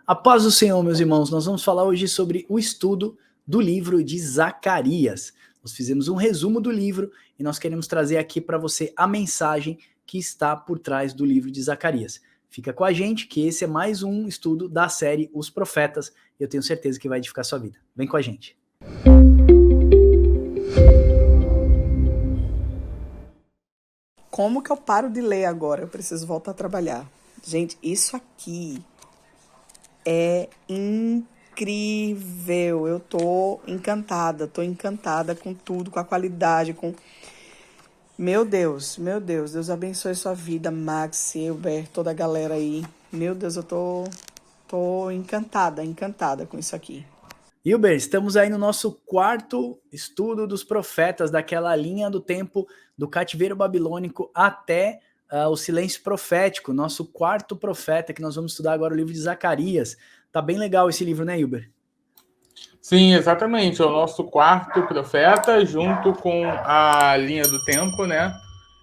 A paz do Senhor, meus irmãos, nós vamos falar hoje sobre o estudo do livro de Zacarias. Nós fizemos um resumo do livro e nós queremos trazer aqui para você a mensagem que está por trás do livro de Zacarias. Fica com a gente que esse é mais um estudo da série Os Profetas e eu tenho certeza que vai edificar sua vida. Vem com a gente. Como que eu paro de ler agora? Eu preciso voltar a trabalhar. Gente, isso aqui é incrível. Eu tô encantada com tudo, com a qualidade, com... Meu Deus, Deus abençoe sua vida, Max, Elber, toda a galera aí. Meu Deus, eu tô encantada com isso aqui. Hilber, estamos aí no nosso quarto estudo dos profetas, daquela linha do tempo do cativeiro babilônico até o silêncio profético, nosso quarto profeta, que nós vamos estudar agora o livro de Zacarias. Tá bem legal esse livro, né, Hilber? Sim, exatamente. É o nosso quarto profeta, junto com a linha do tempo, né?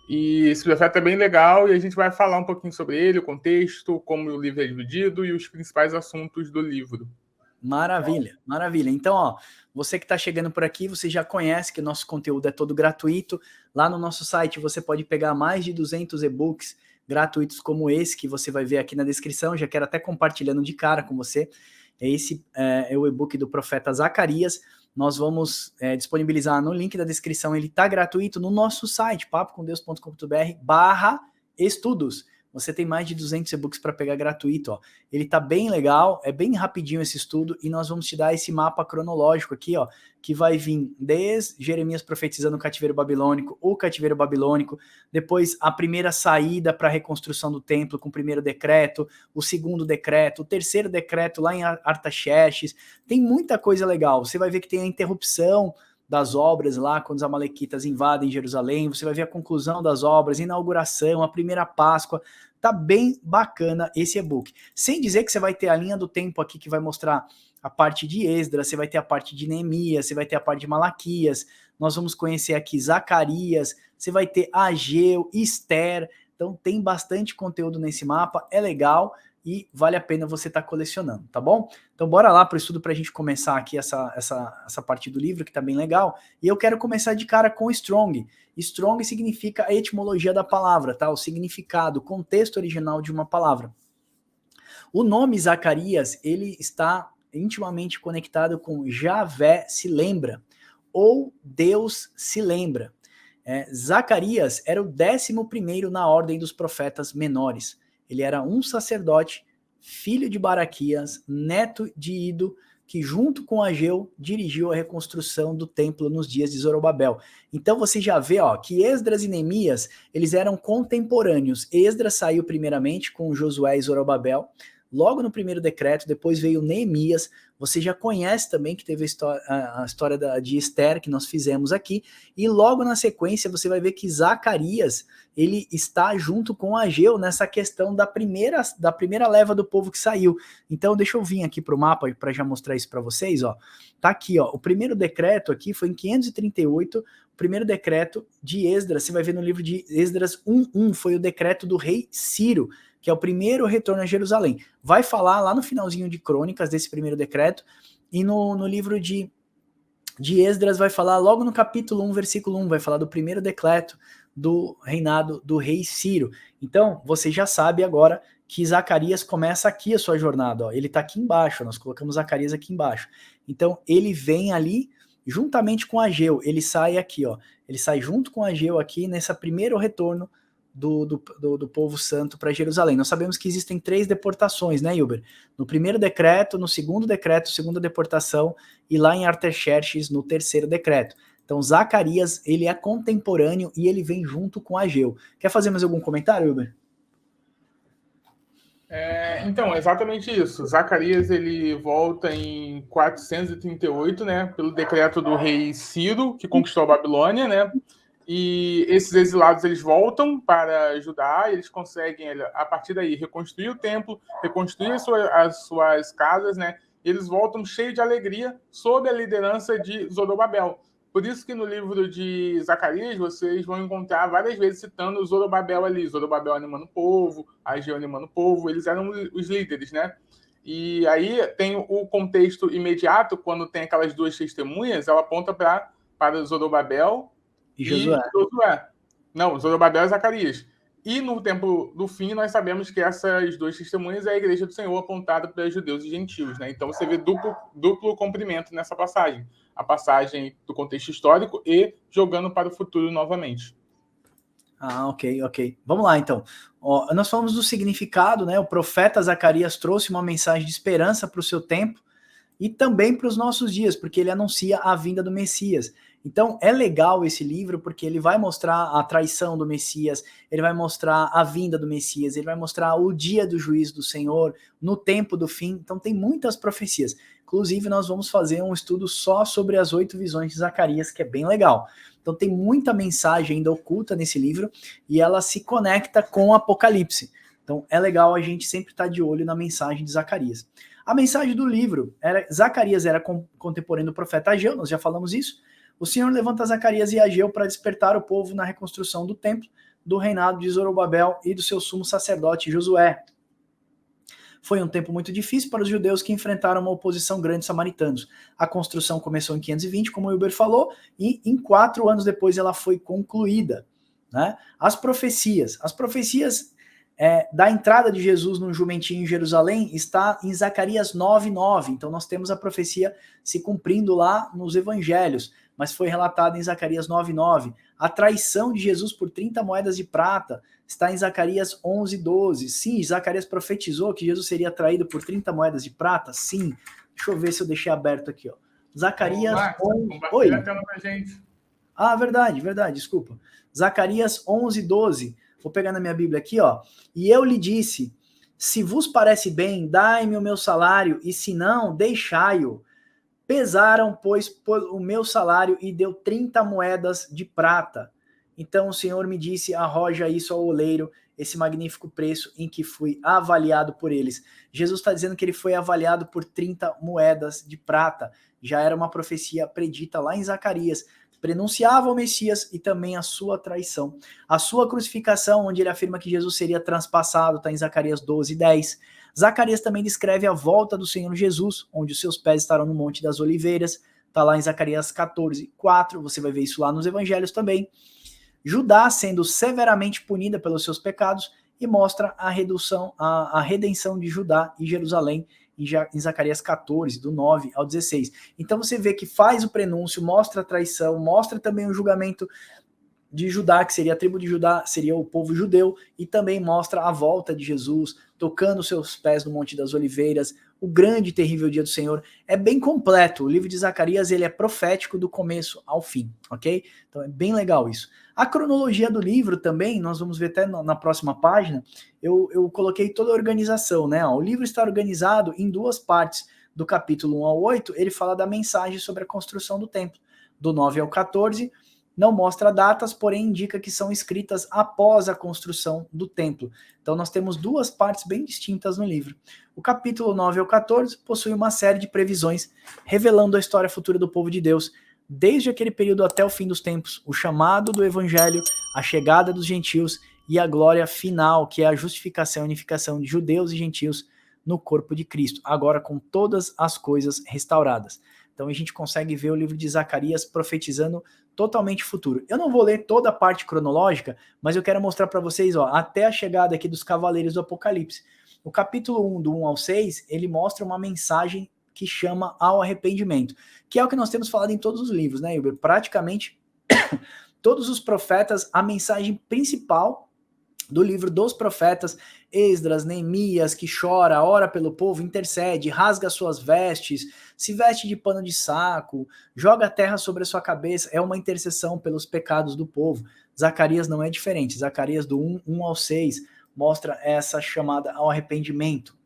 E esse profeta é bem legal e a gente vai falar um pouquinho sobre ele, o contexto, como o livro é dividido e os principais assuntos do livro. Maravilha, maravilha. Então, ó, você que está chegando por aqui, você já conhece que o nosso conteúdo é todo gratuito. Lá no nosso site você pode pegar mais de 200 e-books gratuitos como esse que você vai ver aqui na descrição. Já quero até compartilhando de cara com você. Esse é o e-book do profeta Zacarias. Nós vamos disponibilizar no link da descrição. Ele está gratuito no nosso site, papocomdeus.com.br/estudos. Você tem mais de 200 e-books para pegar gratuito, ó. Ele tá bem legal, é bem rapidinho esse estudo e nós vamos te dar esse mapa cronológico aqui, ó, que vai vir desde Jeremias profetizando o cativeiro babilônico, depois a primeira saída para a reconstrução do templo com o primeiro decreto, o segundo decreto, o terceiro decreto lá em Artaxerxes. Tem muita coisa legal. Você vai ver que tem a interrupção das obras lá, quando os amalequitas invadem Jerusalém, você vai ver a conclusão das obras, a inauguração, a primeira Páscoa, tá bem bacana esse e-book. Sem dizer que você vai ter a linha do tempo aqui, que vai mostrar a parte de Esdras, você vai ter a parte de Neemias, você vai ter a parte de Malaquias, nós vamos conhecer aqui Zacarias, você vai ter Ageu, Esther, então tem bastante conteúdo nesse mapa, é legal, e vale a pena você estar colecionando, tá bom? Então bora lá para o estudo para a gente começar aqui essa parte do livro que tá bem legal. E eu quero começar de cara com Strong. Strong significa a etimologia da palavra, tá? O significado, o contexto original de uma palavra. O nome Zacarias, ele está intimamente conectado com Javé se lembra, ou Deus se lembra. Zacarias era o 11º na ordem dos profetas menores. Ele era um sacerdote, filho de Baraquias, neto de Ido, que junto com Ageu dirigiu a reconstrução do templo nos dias de Zorobabel. Então você já vê, ó, que Esdras e Neemias, eles eram contemporâneos. Esdras saiu primeiramente com Josué e Zorobabel, logo no primeiro decreto, depois veio Neemias. Você já conhece também que teve a história de Esther, que nós fizemos aqui, e logo na sequência você vai ver que Zacarias, ele está junto com Ageu nessa questão da primeira leva do povo que saiu. Então deixa eu vir aqui para o mapa para já mostrar isso para vocês, ó. Tá aqui, ó, o primeiro decreto aqui foi em 538, o primeiro decreto de Esdras, você vai ver no livro de Esdras 1:1, foi o decreto do rei Ciro, que é o primeiro retorno a Jerusalém. Vai falar lá no finalzinho de Crônicas desse primeiro decreto, e no livro de Esdras vai falar logo no capítulo 1, versículo 1, vai falar do primeiro decreto do reinado do rei Ciro. Então, você já sabe agora que Zacarias começa aqui a sua jornada, ó. Ele está aqui embaixo, nós colocamos Zacarias aqui embaixo. Então, ele vem ali juntamente com Ageu, ele sai aqui, ó. Ele sai junto com Ageu aqui nesse primeiro retorno do povo santo para Jerusalém. Nós sabemos que existem 3 deportações, né, Hilber? No primeiro decreto, no segundo decreto, segunda deportação, e lá em Artaxerxes, no terceiro decreto. Então, Zacarias, ele é contemporâneo e ele vem junto com Ageu. Quer fazer mais algum comentário, Hilber? Então, exatamente isso. Zacarias, ele volta em 438, né, pelo decreto do rei Ciro, que conquistou a Babilônia, né? E esses exilados, eles voltam para Judá, eles conseguem, a partir daí, reconstruir o templo, reconstruir as suas casas, né? E eles voltam cheios de alegria sob a liderança de Zorobabel. Por isso que no livro de Zacarias, vocês vão encontrar várias vezes citando Zorobabel ali, Zorobabel animando o povo, Ageu animando o povo, eles eram os líderes, né? E aí tem o contexto imediato, quando tem aquelas duas testemunhas, ela aponta para Zorobabel E e Josué. Josué. Não, Zorobabel e Zacarias. E no tempo do fim, nós sabemos que essas duas testemunhas é a igreja do Senhor apontada para judeus e gentios, né? Então você vê duplo cumprimento nessa passagem. A passagem do contexto histórico e jogando para o futuro novamente. Ah, ok. Vamos lá, então. Ó, nós falamos do significado, né? O profeta Zacarias trouxe uma mensagem de esperança para o seu tempo e também para os nossos dias, porque ele anuncia a vinda do Messias. Então, é legal esse livro, porque ele vai mostrar a traição do Messias, ele vai mostrar a vinda do Messias, ele vai mostrar o dia do juízo do Senhor, no tempo do fim. Então, tem muitas profecias. Inclusive, nós vamos fazer um estudo só sobre as 8 visões de Zacarias, que é bem legal. Então, tem muita mensagem ainda oculta nesse livro, e ela se conecta com o Apocalipse. Então, é legal a gente sempre estar de olho na mensagem de Zacarias. A mensagem do livro era: Zacarias era contemporâneo do profeta Ageu, nós já falamos isso. O Senhor levanta Zacarias e Ageu para despertar o povo na reconstrução do templo, do reinado de Zorobabel e do seu sumo sacerdote Josué. Foi um tempo muito difícil para os judeus, que enfrentaram uma oposição grande dos samaritanos. A construção começou em 520, como o Wilber falou, e em 4 anos depois ela foi concluída, né? As profecias da entrada de Jesus no jumentinho em Jerusalém está em Zacarias 9:9. Então nós temos a profecia se cumprindo lá nos evangelhos, mas foi relatada em Zacarias 9:9. A traição de Jesus por 30 moedas de prata está em Zacarias 11:12. Sim, Zacarias profetizou que Jesus seria traído por 30 moedas de prata? Sim. Deixa eu ver se eu deixei aberto aqui, ó. Zacarias 11. Oi. A tela pra gente. Ah, verdade, desculpa. Zacarias 11:12. Vou pegar na minha Bíblia aqui, ó. E eu lhe disse: se vos parece bem, dai-me o meu salário, e se não, deixai-o. Pesaram, pois, o meu salário e deu 30 moedas de prata. Então o Senhor me disse: arroja isso ao oleiro, esse magnífico preço em que fui avaliado por eles. Jesus está dizendo que ele foi avaliado por 30 moedas de prata. Já era uma profecia predita lá em Zacarias. Prenunciava o Messias e também a sua traição. A sua crucificação, onde ele afirma que Jesus seria transpassado, está em Zacarias 12:10. Zacarias também descreve a volta do Senhor Jesus, onde os seus pés estarão no Monte das Oliveiras. Está lá em Zacarias 14:4. Você vai ver isso lá nos evangelhos também. Judá sendo severamente punida pelos seus pecados, e mostra a redenção de Judá e Jerusalém em Zacarias 14, do 9 ao 16. Então você vê que faz o prenúncio, mostra a traição, mostra também o julgamento de Judá, que seria a tribo de Judá, seria o povo judeu, e também mostra a volta de Jesus, tocando seus pés no Monte das Oliveiras, o grande e terrível dia do Senhor. É bem completo. O livro de Zacarias, ele é profético do começo ao fim, ok? Então é bem legal isso. A cronologia do livro também, nós vamos ver até na próxima página, eu coloquei toda a organização, né? O livro está organizado em 2 partes. Do capítulo 1 ao 8, ele fala da mensagem sobre a construção do templo. Do 9 ao 14, não mostra datas, porém indica que são escritas após a construção do templo. Então nós temos 2 partes bem distintas no livro. O capítulo 9 ao 14 possui uma série de previsões, revelando a história futura do povo de Deus, desde aquele período até o fim dos tempos, o chamado do evangelho, a chegada dos gentios e a glória final, que é a justificação e unificação de judeus e gentios no corpo de Cristo, agora com todas as coisas restauradas. Então a gente consegue ver o livro de Zacarias profetizando totalmente futuro. Eu não vou ler toda a parte cronológica, mas eu quero mostrar para vocês, ó, até a chegada aqui dos Cavaleiros do Apocalipse. O capítulo 1, do 1 ao 6, ele mostra uma mensagem que chama ao arrependimento, que é o que nós temos falado em todos os livros, né, Hilber? Praticamente todos os profetas, a mensagem principal do livro dos profetas, Esdras, Neemias, que chora, ora pelo povo, intercede, rasga suas vestes, se veste de pano de saco, joga a terra sobre a sua cabeça, é uma intercessão pelos pecados do povo. Zacarias não é diferente. Zacarias do 1 ao 6 mostra essa chamada ao arrependimento.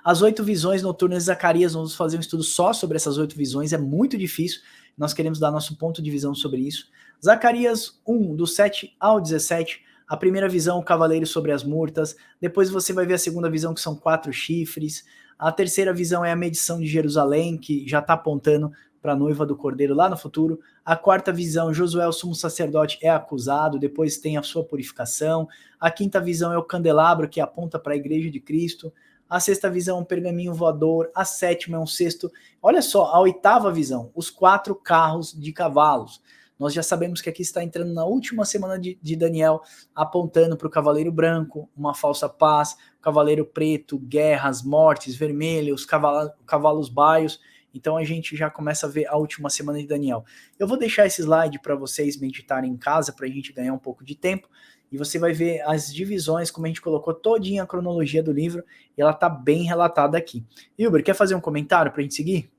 As 8 visões noturnas de Zacarias, vamos fazer um estudo só sobre essas 8 visões, é muito difícil, nós queremos dar nosso ponto de visão sobre isso. Zacarias 1, do 7 ao 17, a primeira visão, o cavaleiro sobre as murtas, depois você vai ver a segunda visão, que são 4 chifres, a terceira visão é a medição de Jerusalém, que já está apontando para a noiva do Cordeiro lá no futuro. A quarta visão, Josué, o sumo sacerdote, é acusado, depois tem a sua purificação. A quinta visão é o candelabro, que aponta para a igreja de Cristo. A sexta visão é um pergaminho voador. A sétima é um cesto. Olha só, a oitava visão, os 4 carros de cavalos. Nós já sabemos que aqui está entrando na última semana de Daniel, apontando para o cavaleiro branco, uma falsa paz, cavaleiro preto, guerras, mortes, vermelhos, cavalos baios. Então a gente já começa a ver a última semana de Daniel. Eu vou deixar esse slide para vocês meditarem em casa, para a gente ganhar um pouco de tempo, e você vai ver as divisões, como a gente colocou todinha a cronologia do livro, e ela está bem relatada aqui. Hilber, quer fazer um comentário para a gente seguir?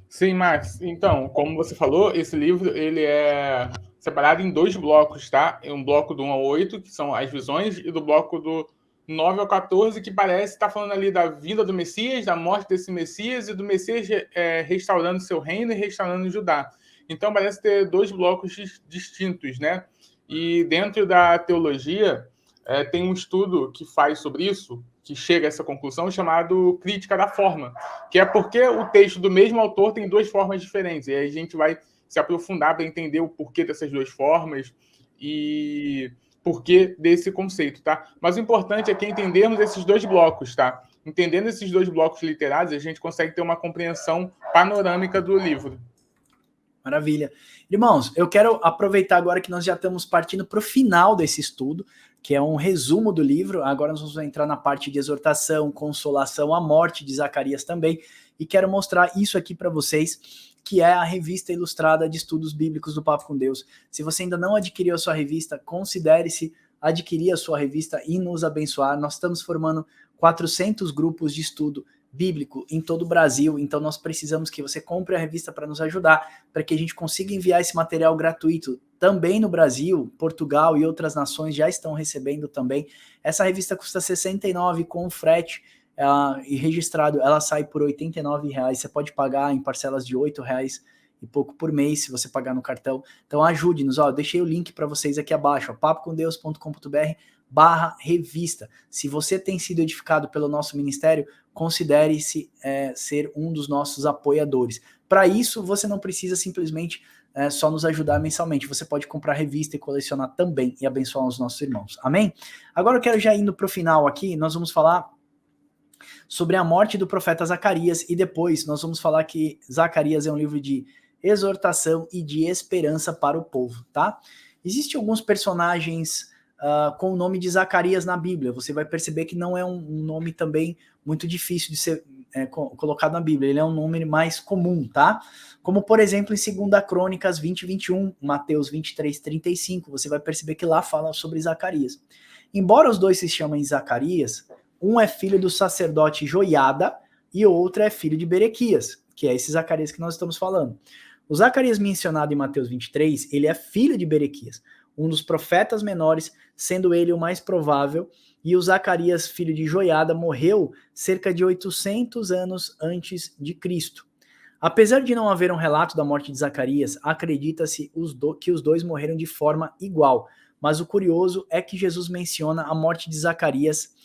Sim, Max. Então, como você falou, esse livro ele é separado em 2 blocos, tá? É um bloco do 1 ao 8, que são as visões, e do bloco do 9 ao 14, que parece estar falando ali da vinda do Messias, da morte desse Messias, e do Messias restaurando seu reino e restaurando Judá. Então, parece ter 2 blocos distintos, né? E dentro da teologia, tem um estudo que faz sobre isso, que chega a essa conclusão, chamado Crítica da Forma, que é porque o texto do mesmo autor tem 2 formas diferentes, e aí a gente vai se aprofundar para entender o porquê dessas 2 formas e porquê desse conceito, tá? Mas o importante é que entendermos esses 2 blocos, tá? Entendendo esses 2 blocos literários, a gente consegue ter uma compreensão panorâmica do livro. Maravilha. Irmãos, eu quero aproveitar agora que nós já estamos partindo para o final desse estudo, que é um resumo do livro. Agora nós vamos entrar na parte de exortação, consolação, a morte de Zacarias também, e quero mostrar isso aqui para vocês, que é a revista ilustrada de estudos bíblicos do Papo com Deus. Se você ainda não adquiriu a sua revista, considere-se adquirir a sua revista e nos abençoar. Nós estamos formando 400 grupos de estudo bíblico em todo o Brasil, então nós precisamos que você compre a revista para nos ajudar, para que a gente consiga enviar esse material gratuito também no Brasil. Portugal e outras nações já estão recebendo também. Essa revista custa R$ 69 com frete e registrado, ela sai por R$ 89,00, você pode pagar em parcelas de R$ 8,00 e pouco por mês, se você pagar no cartão. Então ajude-nos, ó, eu deixei o link para vocês aqui abaixo, papocomdeus.com.br/revista. Se você tem sido edificado pelo nosso ministério, considere-se ser um dos nossos apoiadores. Para isso, você não precisa simplesmente só nos ajudar mensalmente. Você pode comprar revista e colecionar também e abençoar os nossos irmãos. Amém? Agora eu quero já indo para o final aqui, nós vamos falar sobre a morte do profeta Zacarias e depois nós vamos falar que Zacarias é um livro de exortação e de esperança para o povo, tá? Existem alguns personagens com o nome de Zacarias na Bíblia. Você vai perceber que não é um nome também muito difícil de ser colocado na Bíblia. Ele é um nome mais comum, tá? Como, por exemplo, em 2 Crônicas 20:21, Mateus 23:35, você vai perceber que lá fala sobre Zacarias. Embora os dois se chamem Zacarias, um é filho do sacerdote Joiada e o outro é filho de Berequias, que é esse Zacarias que nós estamos falando. O Zacarias mencionado em Mateus 23, ele é filho de Berequias, um dos profetas menores, sendo ele o mais provável, e o Zacarias, filho de Joiada, morreu cerca de 800 anos antes de Cristo. Apesar de não haver um relato da morte de Zacarias, acredita-se que os dois morreram de forma igual, mas o curioso é que Jesus menciona a morte de Zacarias,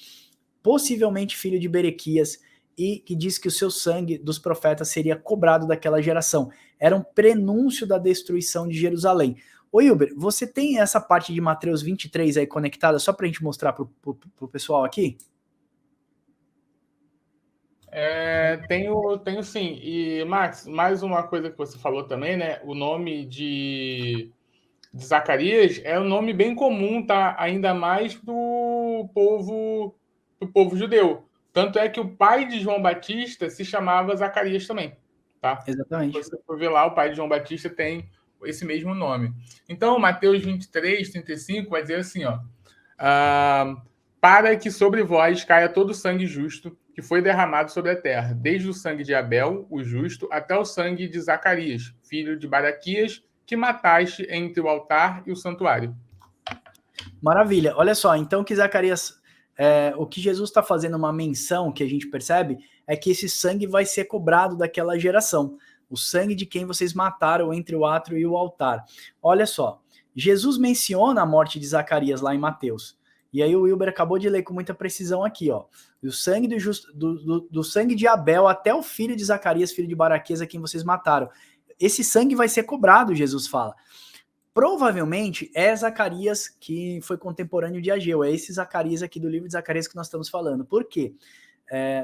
possivelmente filho de Berequias, e que diz que o seu sangue dos profetas seria cobrado daquela geração. Era um prenúncio da destruição de Jerusalém. Ô Hilber, você tem essa parte de Mateus 23 aí conectada só pra gente mostrar pro pessoal aqui? Tenho sim. E, Max, mais uma coisa que você falou também, né? O nome de Zacarias é um nome bem comum, tá? Ainda mais pro povo judeu. Tanto é que o pai de João Batista se chamava Zacarias também, tá? Exatamente. Se você for ver lá, o pai de João Batista tem esse mesmo nome. Então, Mateus 23:35 vai dizer assim, ó: para que sobre vós caia todo o sangue justo que foi derramado sobre a terra, desde o sangue de Abel, o justo, até o sangue de Zacarias, filho de Baraquias, que mataste entre o altar e o santuário. Maravilha. Olha só, então que Zacarias, o que Jesus está fazendo uma menção que a gente percebe é que esse sangue vai ser cobrado daquela geração. O sangue de quem vocês mataram entre o átrio e o altar. Olha só, Jesus menciona a morte de Zacarias lá em Mateus. E aí o Wilber acabou de ler com muita precisão aqui, ó. O sangue do sangue de Abel até o filho de Zacarias, filho de Baraquias, a quem vocês mataram. Esse sangue vai ser cobrado, Jesus fala. provavelmente é Zacarias que foi contemporâneo de Ageu, é esse Zacarias aqui do livro de Zacarias que nós estamos falando. Por quê?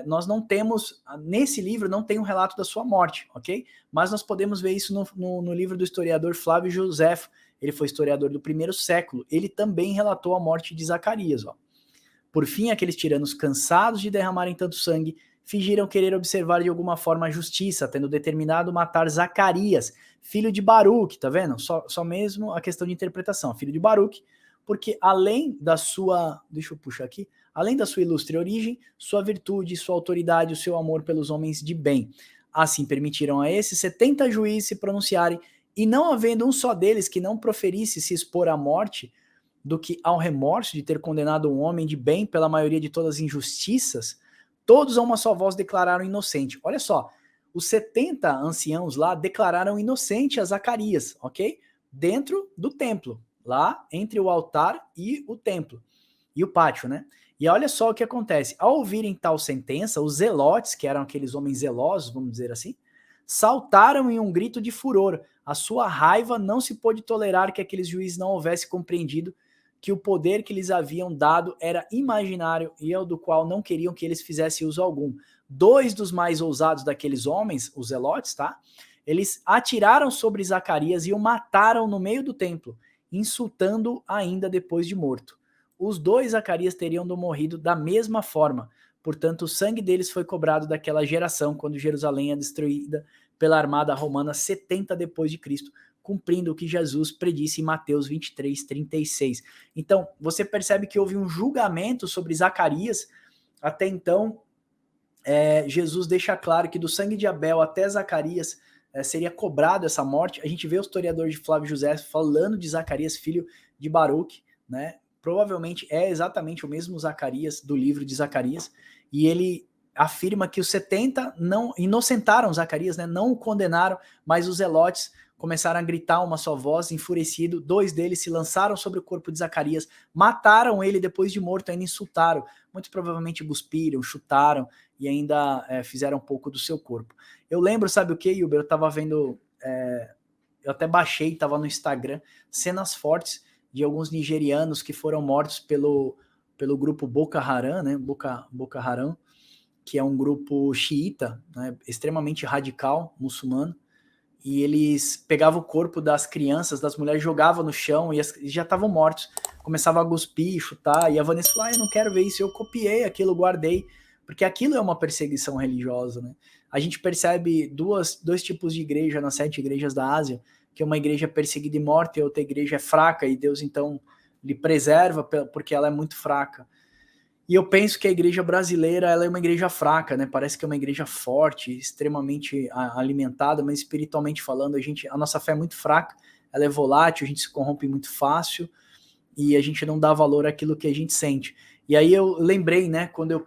Nós não temos, nesse livro não tem um relato da sua morte, ok? Mas nós podemos ver isso no livro do historiador Flávio Josefo, ele foi historiador do primeiro século, ele também relatou a morte de Zacarias, ó. Por fim, aqueles tiranos cansados de derramarem tanto sangue, fingiram querer observar de alguma forma a justiça, tendo determinado matar Zacarias, filho de Baruque, tá vendo? Só mesmo a questão de interpretação, filho de Baruque, porque além da sua, deixa eu puxar aqui, além da sua ilustre origem, sua virtude, sua autoridade, o seu amor pelos homens de bem. Assim permitiram a esses 70 juízes se pronunciarem, e não havendo um só deles que não proferisse se expor à morte, do que ao remorso de ter condenado um homem de bem pela maioria de todas as injustiças, todos a uma só voz declararam inocente. Olha só, os 70 anciãos lá declararam inocente a Zacarias, ok? Dentro do templo, lá entre o altar e o templo, e o pátio, né? E olha só o que acontece. Ao ouvirem tal sentença, os zelotes, que eram aqueles homens zelosos, vamos dizer assim, saltaram em um grito de furor. A sua raiva não se pôde tolerar que aqueles juízes não houvessem compreendido que o poder que lhes haviam dado era imaginário e ao do qual não queriam que eles fizessem uso algum. 2 dos mais ousados daqueles homens, os zelotes, tá? Eles atiraram sobre Zacarias e o mataram no meio do templo, insultando-o ainda depois de morto. Os 2 Zacarias teriam morrido da mesma forma, portanto o sangue deles foi cobrado daquela geração quando Jerusalém é destruída pela armada romana 70 depois de Cristo, cumprindo o que Jesus predisse em Mateus 23, 36. Então, você percebe que houve um julgamento sobre Zacarias. Até então, Jesus deixa claro que do sangue de Abel até Zacarias seria cobrado essa morte. A gente vê o historiador de Flávio José falando de Zacarias, filho de Baruque, né? Provavelmente é exatamente o mesmo Zacarias do livro de Zacarias, e ele afirma que os 70 não inocentaram Zacarias, né? Não o condenaram, mas os zelotes começaram a gritar uma só voz, enfurecido. 2 deles se lançaram sobre o corpo de Zacarias, mataram ele depois de morto, ainda insultaram. Muito provavelmente cuspiram, chutaram e ainda fizeram um pouco do seu corpo. Eu lembro, sabe o que, Hilber? Eu tava vendo, eu até baixei, tava no Instagram, cenas fortes de alguns nigerianos que foram mortos pelo grupo Boko Haram, né? Boko Haram, que é um grupo xiita, né? Extremamente radical, muçulmano. E eles pegavam o corpo das crianças, das mulheres, jogavam no chão e já estavam mortos. Começavam a cuspir, chutar, e a Vanessa falou, eu não quero ver isso, eu copiei aquilo, guardei, porque aquilo é uma perseguição religiosa, né? A gente percebe dois tipos de igreja nas 7 igrejas da Ásia, que uma igreja é perseguida e morta e a outra igreja é fraca, e Deus então lhe preserva porque ela é muito fraca. E eu penso que a igreja brasileira ela é uma igreja fraca, né? Parece que é uma igreja forte, extremamente alimentada, mas espiritualmente falando, a nossa fé é muito fraca, ela é volátil, a gente se corrompe muito fácil e a gente não dá valor àquilo que a gente sente. E aí eu lembrei, né, quando eu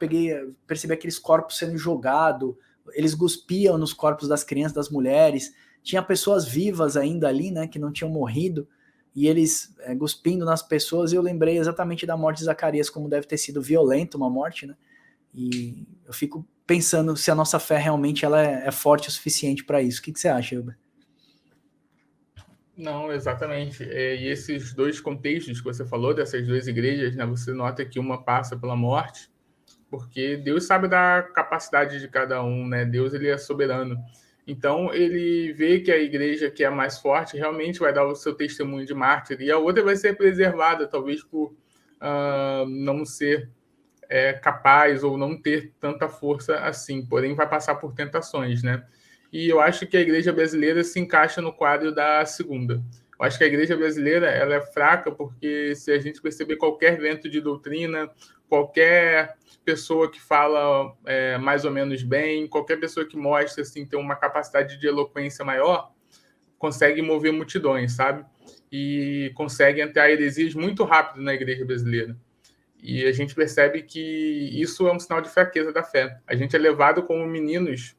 percebi aqueles corpos sendo jogados, eles cuspiam nos corpos das crianças, das mulheres, tinha pessoas vivas ainda ali, né, que não tinham morrido, e eles cuspindo nas pessoas, e eu lembrei exatamente da morte de Zacarias, como deve ter sido violenta uma morte, né? E eu fico pensando se a nossa fé realmente ela é forte o suficiente para isso. O que você acha, Hilber? Não, exatamente. E esses 2 contextos que você falou, dessas 2 igrejas, né, você nota que uma passa pela morte, porque Deus sabe da capacidade de cada um, né? Deus ele é soberano. Então, ele vê que a igreja que é mais forte realmente vai dar o seu testemunho de mártir, e a outra vai ser preservada, talvez por não ser capaz ou não ter tanta força assim, porém vai passar por tentações, né? E eu acho que a igreja brasileira se encaixa no quadro da segunda. Eu acho que a igreja brasileira ela é fraca porque se a gente perceber qualquer vento de doutrina, qualquer pessoa que fala mais ou menos bem, qualquer pessoa que mostra assim, ter uma capacidade de eloquência maior, consegue mover multidões, sabe? E consegue entrar heresias muito rápido na igreja brasileira. E a gente percebe que isso é um sinal de fraqueza da fé. A gente é levado como meninos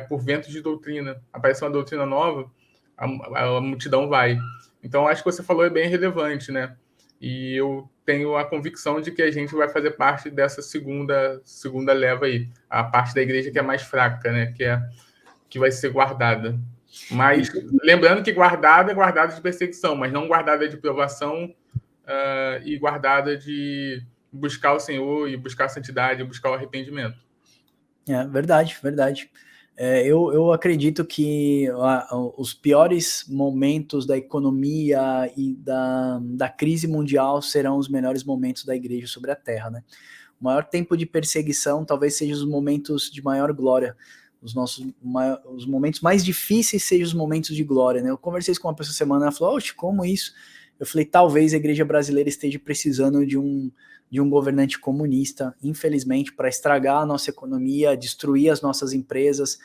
por ventos de doutrina. Aparece uma doutrina nova, a multidão vai. Então, acho que você falou é bem relevante, né? E eu tenho a convicção de que a gente vai fazer parte dessa segunda leva aí. A parte da igreja que é mais fraca, né? Que vai ser guardada. Mas lembrando que guardada é guardada de perseguição, mas não guardada de provação e guardada de buscar o Senhor e buscar a santidade, buscar o arrependimento. Verdade, verdade. Eu acredito que os piores momentos da economia e da crise mundial serão os melhores momentos da igreja sobre a terra, né? O maior tempo de perseguição talvez seja os momentos de maior glória. Os momentos mais difíceis sejam os momentos de glória, né? Eu conversei com uma pessoa essa semana, ela falou, oxe, como isso? Eu falei, talvez a igreja brasileira esteja precisando de um governante comunista, infelizmente, para estragar a nossa economia, destruir as nossas empresas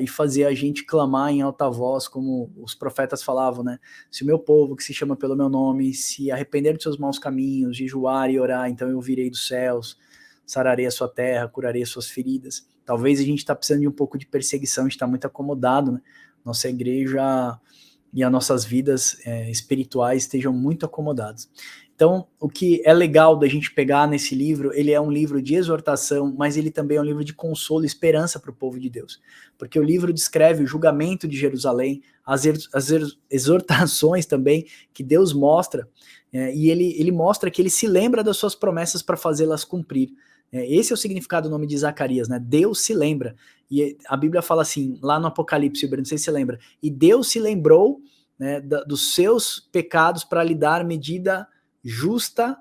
e fazer a gente clamar em alta voz, como os profetas falavam, né? Se o meu povo, que se chama pelo meu nome, se arrepender dos seus maus caminhos, jejuar e orar, então eu virei dos céus, sararei a sua terra, curarei as suas feridas. Talvez a gente está precisando de um pouco de perseguição, a gente está muito acomodado, né? Nossa igreja e as nossas vidas espirituais estejam muito acomodados. Então, o que é legal da gente pegar nesse livro, ele é um livro de exortação, mas ele também é um livro de consolo e esperança para o povo de Deus. Porque o livro descreve o julgamento de Jerusalém, as exortações também que Deus mostra, e ele mostra que ele se lembra das suas promessas para fazê-las cumprir. Esse é o significado do nome de Zacarias, né? Deus se lembra. E a Bíblia fala assim, lá no Apocalipse, não sei se você lembra, e Deus se lembrou, né, dos seus pecados para lhe dar medida justa,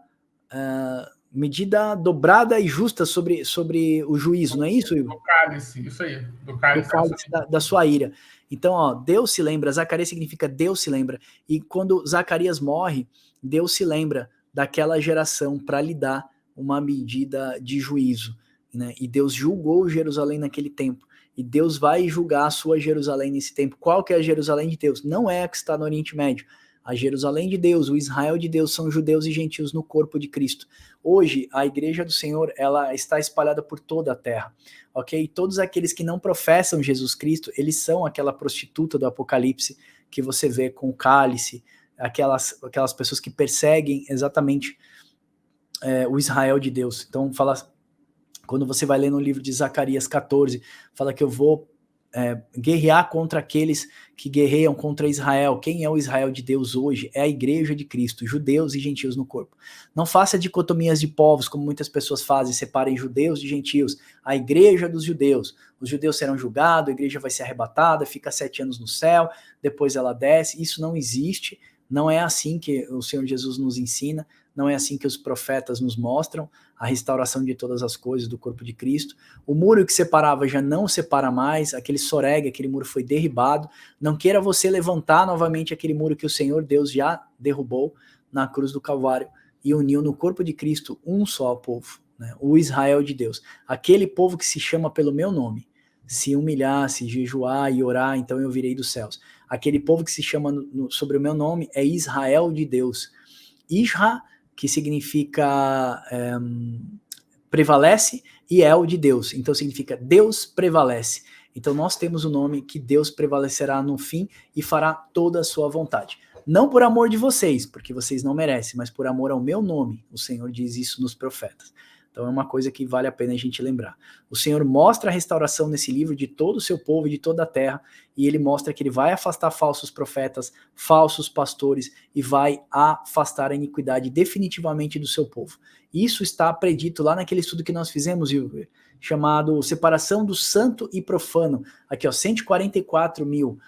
medida dobrada e justa sobre o juízo, não é isso, Igor? Do cálice, isso aí. Do cálice da sua ira. Então, ó, Deus se lembra, Zacarias significa Deus se lembra. E quando Zacarias morre, Deus se lembra daquela geração para lhe dar uma medida de juízo, né? E Deus julgou Jerusalém naquele tempo. E Deus vai julgar a sua Jerusalém nesse tempo. Qual que é a Jerusalém de Deus? Não é a que está no Oriente Médio. A Jerusalém de Deus, o Israel de Deus, são judeus e gentios no corpo de Cristo. Hoje, a igreja do Senhor, ela está espalhada por toda a terra, ok? Todos aqueles que não professam Jesus Cristo, eles são aquela prostituta do Apocalipse que você vê com o cálice, aquelas pessoas que perseguem exatamente o Israel de Deus. Então, quando você vai ler no livro de Zacarias 14, fala que eu vou guerrear contra aqueles que guerreiam contra Israel. Quem é o Israel de Deus hoje? É a igreja de Cristo, judeus e gentios no corpo. Não faça dicotomias de povos, como muitas pessoas fazem, separem judeus de gentios. A igreja dos judeus. Os judeus serão julgados, a igreja vai ser arrebatada, fica 7 anos no céu, depois ela desce. Isso não existe. Não é assim que o Senhor Jesus nos ensina, não é assim que os profetas nos mostram a restauração de todas as coisas do corpo de Cristo. O muro que separava já não separa mais, aquele soreg, aquele muro foi derribado. Não queira você levantar novamente aquele muro que o Senhor Deus já derrubou na cruz do Calvário e uniu no corpo de Cristo um só povo, né? O Israel de Deus. Aquele povo que se chama pelo meu nome, se humilhar, se jejuar e orar, então eu virei dos céus. Aquele povo que se chama sobre o meu nome é Israel de Deus. Isra, que significa prevalece, e El de Deus. Então significa Deus prevalece. Então nós temos o nome que Deus prevalecerá no fim e fará toda a sua vontade. Não por amor de vocês, porque vocês não merecem, mas por amor ao meu nome. O Senhor diz isso nos profetas. Então é uma coisa que vale a pena a gente lembrar. O Senhor mostra a restauração nesse livro de todo o seu povo e de toda a terra, e ele mostra que ele vai afastar falsos profetas, falsos pastores, e vai afastar a iniquidade definitivamente do seu povo. Isso está predito lá naquele estudo que nós fizemos, Igor, chamado Separação do Santo e Profano. Aqui, ó, 144 mil.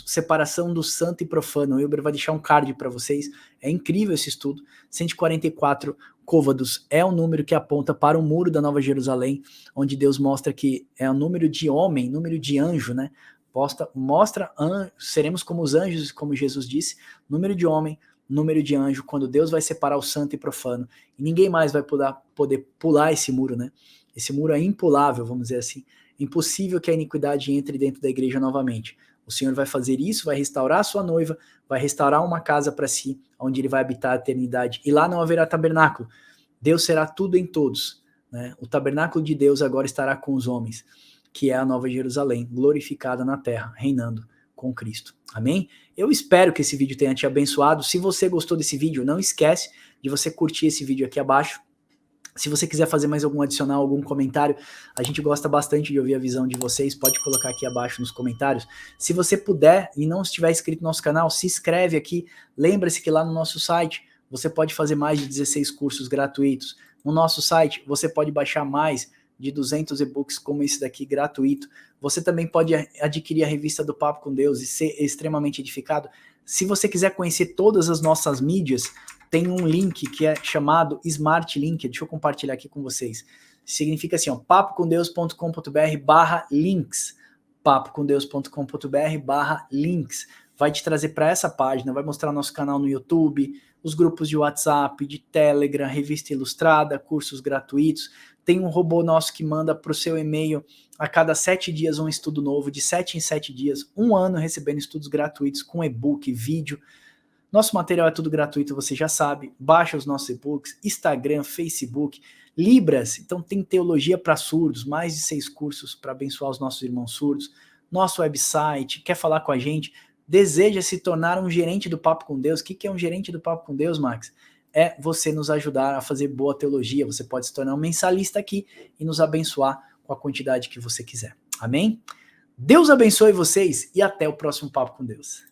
Separação do santo e profano. O Wilber vai deixar um card para vocês. É incrível esse estudo. 144 côvados é o número que aponta para o muro da Nova Jerusalém, onde Deus mostra que é o número de homem, número de anjo, né? Mostra seremos como os anjos, como Jesus disse, número de homem, número de anjo, quando Deus vai separar o santo e profano. E ninguém mais vai poder pular esse muro, né? Esse muro é impulável, vamos dizer assim. Impossível que a iniquidade entre dentro da igreja novamente. O Senhor vai fazer isso, vai restaurar a sua noiva, vai restaurar uma casa para si, onde ele vai habitar a eternidade. E lá não haverá tabernáculo. Deus será tudo em todos, né? O tabernáculo de Deus agora estará com os homens, que é a Nova Jerusalém, glorificada na terra, reinando com Cristo. Amém? Eu espero que esse vídeo tenha te abençoado. Se você gostou desse vídeo, não esquece de você curtir esse vídeo aqui abaixo. Se você quiser fazer mais algum adicional, algum comentário, a gente gosta bastante de ouvir a visão de vocês, pode colocar aqui abaixo nos comentários. Se você puder e não estiver inscrito no nosso canal, se inscreve aqui. Lembre-se que lá no nosso site você pode fazer mais de 16 cursos gratuitos. No nosso site você pode baixar mais de 200 e-books como esse daqui gratuito. Você também pode adquirir a revista do Papo com Deus e ser extremamente edificado. Se você quiser conhecer todas as nossas mídias, tem um link que é chamado Smart Link, deixa eu compartilhar aqui com vocês. Significa assim, ó, papocomdeus.com.br/links, papocomdeus.com.br/links. Vai te trazer para essa página, vai mostrar nosso canal no YouTube, os grupos de WhatsApp, de Telegram, revista ilustrada, cursos gratuitos. Tem um robô nosso que manda para o seu e-mail a cada 7 dias um estudo novo, de 7 em 7 dias, 1 ano recebendo estudos gratuitos com e-book, vídeo. Nosso material é tudo gratuito, você já sabe. Baixa os nossos e-books, Instagram, Facebook, Libras. Então tem teologia para surdos, mais de 6 cursos para abençoar os nossos irmãos surdos. Nosso website, quer falar com a gente? Deseja se tornar um gerente do Papo com Deus? O que é um gerente do Papo com Deus, Max? É você nos ajudar a fazer boa teologia. Você pode se tornar um mensalista aqui e nos abençoar com a quantidade que você quiser. Amém? Deus abençoe vocês e até o próximo Papo com Deus.